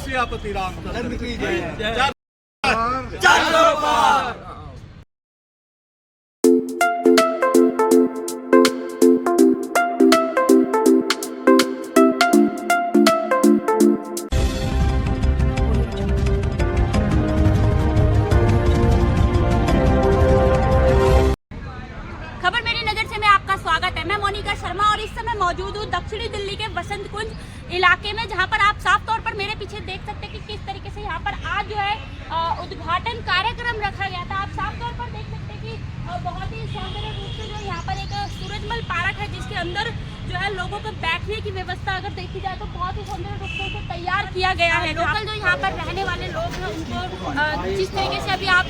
सियापति रामचंद्र की जय। खबर मेरी नजर से में आपका स्वागत है। मैं मोनिका शर्मा और इस समय मौजूद हूँ दक्षिणी दिल्ली के वसंत कुंज इलाके में, जहाँ पर आप साफ तौर पर मेरे पीछे देख सकते हैं कि किस तरीके से यहाँ पर आज जो है उद्घाटन कार्यक्रम रखा गया था। आप साफ तौर पर देख सकते हैं कि बहुत ही सौंदर्य रूप से जो यहाँ पर एक सूरजमल पार्क है, जिसके अंदर जो है लोगों को बैठने की व्यवस्था अगर देखी जाए तो बहुत ही सौंदर्य रूप से उसे तैयार किया गया है। लोकल जो यहाँ पर रहने वाले लोग हैं उनको जिस तरीके से अभी आप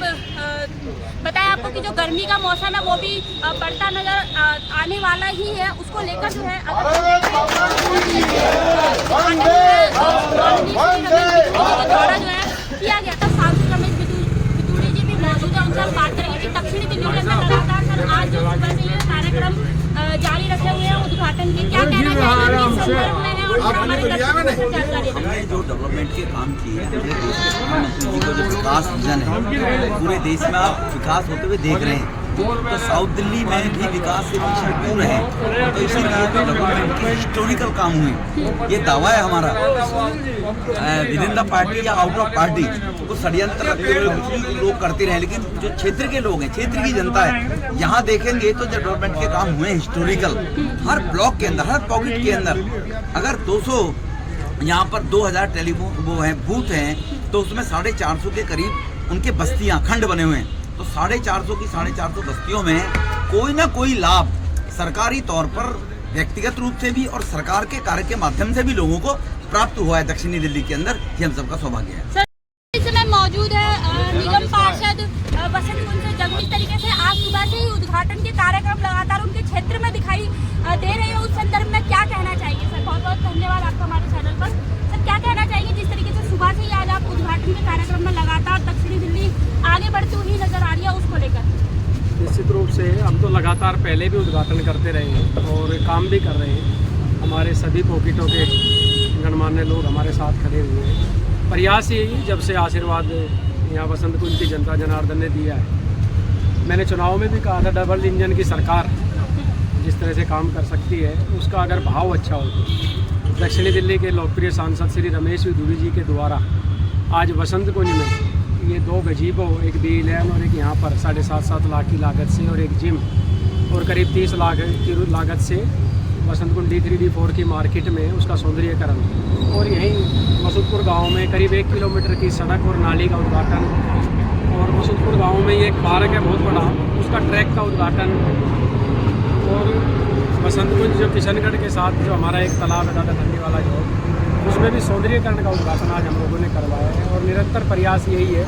बताएं आपको कि जो गर्मी का मौसम है वो भी बढ़ता नजर आने वाला ही है, उसको लेकर जो है द्वारा जो है किया गया था। सांसद रमेश बितूड़ी जी भी मौजूद है, उनसे हम बात करेंगे कि दक्षिणी दिल्ली के अंदर लगातार सर आज जो सुबह से ये कार्यक्रम जारी रखे हुए हैं उद्घाटन के, क्या कहना चाहिए इस संदर्भ में है और हमारे हमने जो डेवलपमेंट के काम किए हैं, हमारे देश के प्रधानमंत्री जी का जो विकास विजन है, पूरे देश में आप विकास होते हुए देख रहे हैं। तो साउथ दिल्ली में भी विकास से पीछे क्यों रहे, तो इसीलिए तो डेवलपमेंट के हिस्टोरिकल काम हुए। ये दावा है हमारा विद इन द पार्टी या आउट ऑफ पार्टी, वो षड्यंत्र रखते हुए लोग करते रहे, लेकिन जो क्षेत्र के लोग हैं, क्षेत्र की जनता है, यहाँ देखेंगे तो डेवलपमेंट के काम हुए हिस्टोरिकल। हर ब्लॉक के अंदर, हर पॉकेट के अंदर अगर 200 यहाँ पर 2000 टेलीफोन वो हैं बूथ हैं, तो उसमें 450 के करीब उनके बस्तियाँ खंड बने हुए हैं। तो 450 की 450 बस्तियों में कोई ना कोई लाभ सरकारी तौर पर व्यक्तिगत रूप से भी और सरकार के कार्य के माध्यम से भी लोगों को प्राप्त हुआ है दक्षिणी दिल्ली के अंदर। ये हम सबका सौभाग्य है। सर, इस समय मौजूद है निगम पार्षद वसंत कुंज से, जब इस तरीके से आज सुबह से ही उद्घाटन के कार्यक्रम लगातार उनके क्षेत्र में दिखाई दे रहे हैं, उस संदर्भ में क्या कहना चाहिए? सर, बहुत बहुत धन्यवाद आपका हमारे चैनल पर। सर, क्या कहना चाहिए जिस तरीके से सुबह से ही आज आप उद्घाटन के कार्यक्रम में लगातार दक्षिणी दिल्ली आगे बढ़ती हुई नजर आ रही है, उसको लेकर? निश्चित रूप से हम तो लगातार पहले भी उद्घाटन करते रहे हैं और काम भी कर रहे हैं। हमारे सभी पॉकेटों के गणमान्य लोग हमारे साथ खड़े हुए हैं। प्रयास यही, जब से आशीर्वाद यहाँ वसंत कुंज की जनता जनार्दन ने दिया है, मैंने चुनाव में भी कहा था डबल इंजन की सरकार जिस तरह से काम कर सकती है, उसका अगर भाव अच्छा हो तो दक्षिणी दिल्ली के लोकप्रिय सांसद श्री रमेश बितूड़ी जी के द्वारा आज वसंत कुंज में ये 2 गजीबो, एक बी लेन और एक यहाँ पर 7.5 लाख की लागत से और एक जिम और करीब 30 लाख की लागत से वसंत कुंज D3 D4 की मार्केट में उसका सौंदर्यीकरण, और यहीं मसूदपुर गांव में करीब 1 किलोमीटर की सड़क और नाली का उद्घाटन, और मसूदपुर गांव में ये एक पार्क है बहुत बड़ा, उसका ट्रैक का उद्घाटन, और वसंत कुंज जो किशनगढ़ के साथ जो हमारा एक तालाब है दादा ठंडी वाला जो, उसमें भी सौंदर्यीकरण का उद्घाटन आज हम लोगों ने करवाया है। और निरंतर प्रयास यही है,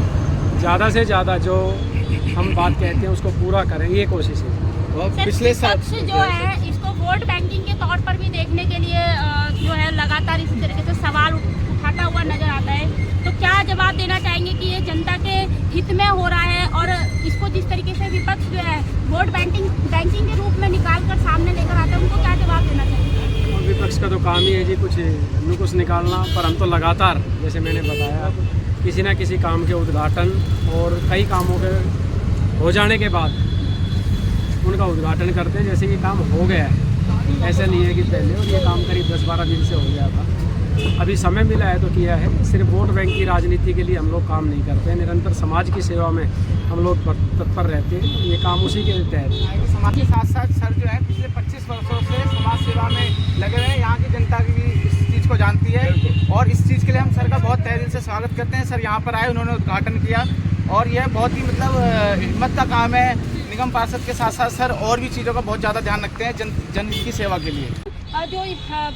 ज़्यादा से ज़्यादा जो हम बात कहते हैं उसको पूरा करें, ये कोशिश है। पिछले साल जो है इसको वोट बैंकिंग के तौर पर भी देखने के लिए जो है लगातार इसी तरीके से सवाल उठाता हुआ नजर आता है, तो क्या जवाब देना चाहेंगे कि ये जनता के हित में हो रहा है और इसको जिस तरीके से विपक्ष जो है वोट बैंकिंग के रूप में निकाल कर सामने लेकर आता है, उनको क्या जवाब देना चाहिए? विपक्ष का तो काम ही है जी कुछ निकालना, पर हम तो लगातार, जैसे मैंने बताया, किसी न किसी काम के उद्घाटन और कई कामों के हो जाने के बाद उनका उद्घाटन करते हैं। जैसे ये काम हो गया है, ऐसा नहीं है कि पहले, और ये काम करीब 10-12 दिन से हो गया था, अभी समय मिला है तो किया है। सिर्फ वोट बैंक की राजनीति के लिए हम लोग काम नहीं करते हैं, निरंतर समाज की सेवा में हम लोग तत्पर रहते हैं, ये काम उसी के तहत। समाज के साथ साथ सर जो है पिछले 25 वर्षों से समाज सेवा में लगे हुए हैं, यहाँ की जनता की भी इस चीज़ को जानती है, और इस चीज़ के लिए हम सर का बहुत तहे दिल से स्वागत करते हैं। सर यहाँ पर आए, उन्होंने उद्घाटन किया, और यह बहुत ही हिम्मत का काम है। निगम पार्षद के साथ साथ सर और भी चीज़ों का बहुत ज़्यादा ध्यान रखते हैं जन की सेवा के लिए। जो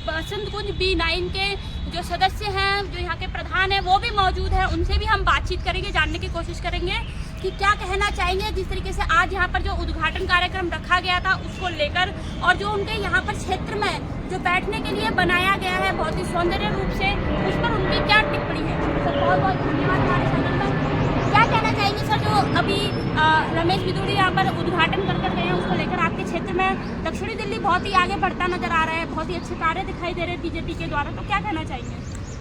वसंत कुंज B9 के जो सदस्य हैं, जो यहाँ के प्रधान हैं, वो भी मौजूद है, उनसे भी हम बातचीत करेंगे, जानने की कोशिश करेंगे कि क्या कहना चाहेंगे जिस तरीके से आज यहाँ पर जो उद्घाटन कार्यक्रम रखा गया था उसको लेकर, और जो उनके यहाँ पर क्षेत्र में जो बैठने के लिए बनाया गया है बहुत ही सौंदर्य रूप से, उस पर उनकी क्या टिप्पणी है। सर, बहुत बहुत धन्यवाद हमारे चैनल पर। क्या कहना चाहेंगे सर, जो अभी रमेश बिधूड़ी यहाँ पर उद्घाटन कर गए हैं, उसको लेकर आपके क्षेत्र में दक्षिणी दिल्ली बहुत ही आगे बढ़ता नजर आ रहा है, बहुत ही अच्छे कार्य दिखाई दे रहे हैं बीजेपी के द्वारा, तो क्या कहना चाहेंगे?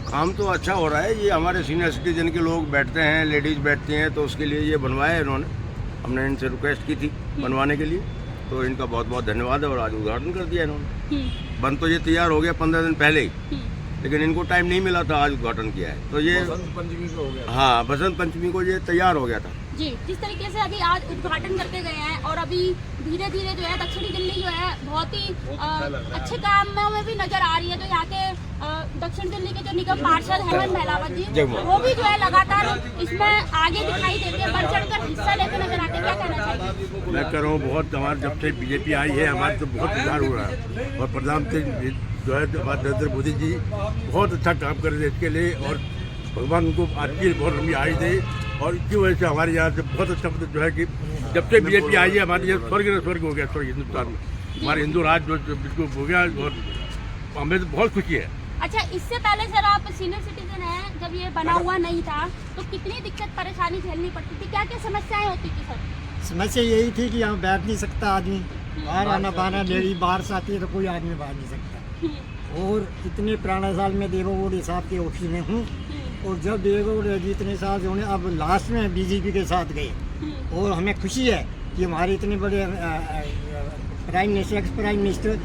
काम तो अच्छा हो रहा है। ये हमारे सीनियर सिटीजन के लोग बैठते हैं, लेडीज बैठती हैं, तो उसके लिए ये बनवाया है इन्होंने। हमने इनसे रिक्वेस्ट की थी बनवाने के लिए, तो इनका बहुत बहुत धन्यवाद है और आज उद्घाटन कर दिया इन्होंने। बन तो ये तैयार हो गया 15 दिन पहले ही, लेकिन इनको टाइम नहीं मिला था, आज उद्घाटन किया है। तो ये बसंत पंचमी को हो गया। हाँ, बसंत पंचमी को ये तैयार हो गया था जी। जिस तरीके से अभी आज उद्घाटन करके गए हैं और अभी धीरे धीरे जो है दक्षिणी दिल्ली जो है बहुत ही अच्छे कामों में भी नजर आ रही है। तो यहाँ के दक्षिण दिल्ली के जो निगम पार्षद हेमंत महलावत जी, वो भी जो है लगातार इसमें आगे दिखाई देते हैं, बढ़ चढ़ कर हिस्सा लेते नजर आते हैं, क्या कहना चाहिए? मैं कह रहा हूँ बहुत, हमारे जब से बीजेपी आई है हमारे तो बहुत सुधार हो रहा है। और प्रधानमंत्री जो है नरेंद्र मोदी जी बहुत अच्छा काम कर रहे हैं इसके लिए, और भगवान उनको आपकी बहुत लंबी आयु दे। और इसी वजह से हमारे यहाँ से बहुत अच्छा मतलब जो है कि जब से बीजेपी आई है हमारे यहाँ स्वर्ग हो गया स्वर्ग हिंदुस्तान में, हमारे हिंदू राज जो बिल्कुल हो गया, और हमें तो बहुत खुशी है। अच्छा, इससे पहले सर आप सीनियर सिटीजन हैं, जब ये बना हुआ नहीं था तो कितनी दिक्कत परेशानी झेलनी पड़ती थी, क्या क्या समस्याएं होती थी सर? समस्या यही थी कि यहाँ बैठ नहीं सकता आदमी, बाहर आना बाना, लेडी बाहर से आती है तो कोई आदमी बाहर नहीं सकता। और इतने पुराने साल में देवगौड़ साहब के ऑफिस में हूँ, और जब देवगौड़ जी इतने साल जो अब लास्ट में बीजेपी के साथ गए, और हमें खुशी है कि हमारे इतने बड़े prime minister, ex prime minister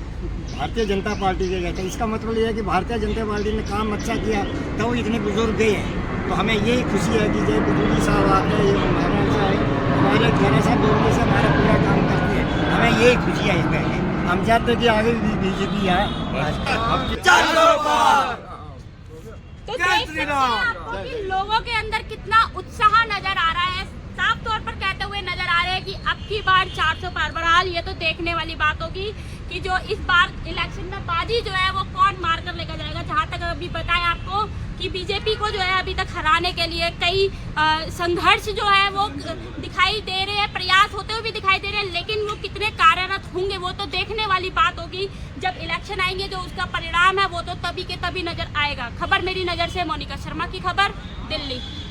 Bharatiya Janata party के गए थे। इसका मतलब ये है कि भारतीय जनता पार्टी ने काम अच्छा किया तो वो इतने बुजुर्ग गए हैं। तो हमें यही खुशी है कि जब बिधूड़ी साहब आते हैं, हमारे खैरा साहब बोलने से हमारा पूरा काम करते हैं, हमें यही खुशी है इसमें। हम चाहते हैं कि आगे भी बीजेपी आए। तो देख सकते हैं आपको कि लोगों के अंदर कितना उत्साह नजर आ रहा है, साफ तौर पर कहते हुए नजर आ रहे हैं कि अब की बार 400 पार। बहरहाल ये तो देखने वाली बात होगी कि जो इस बार इलेक्शन में बाजी जो है वो कौन मार कर लेकर जाएगा। जहाँ तक अभी बताएं आपको कि बीजेपी को जो है अभी तक हराने के लिए कई संघर्ष जो है वो दिखाई दे रहे हैं, प्रयास होते हुए भी दिखाई दे रहे हैं, लेकिन वो कितने कार्यरत होंगे वो तो देखने वाली बात होगी। जब इलेक्शन आएंगे जो उसका परिणाम है वो तो तभी के तभी नजर आएगा। खबर मेरी नज़र से मोनिका शर्मा की खबर, दिल्ली।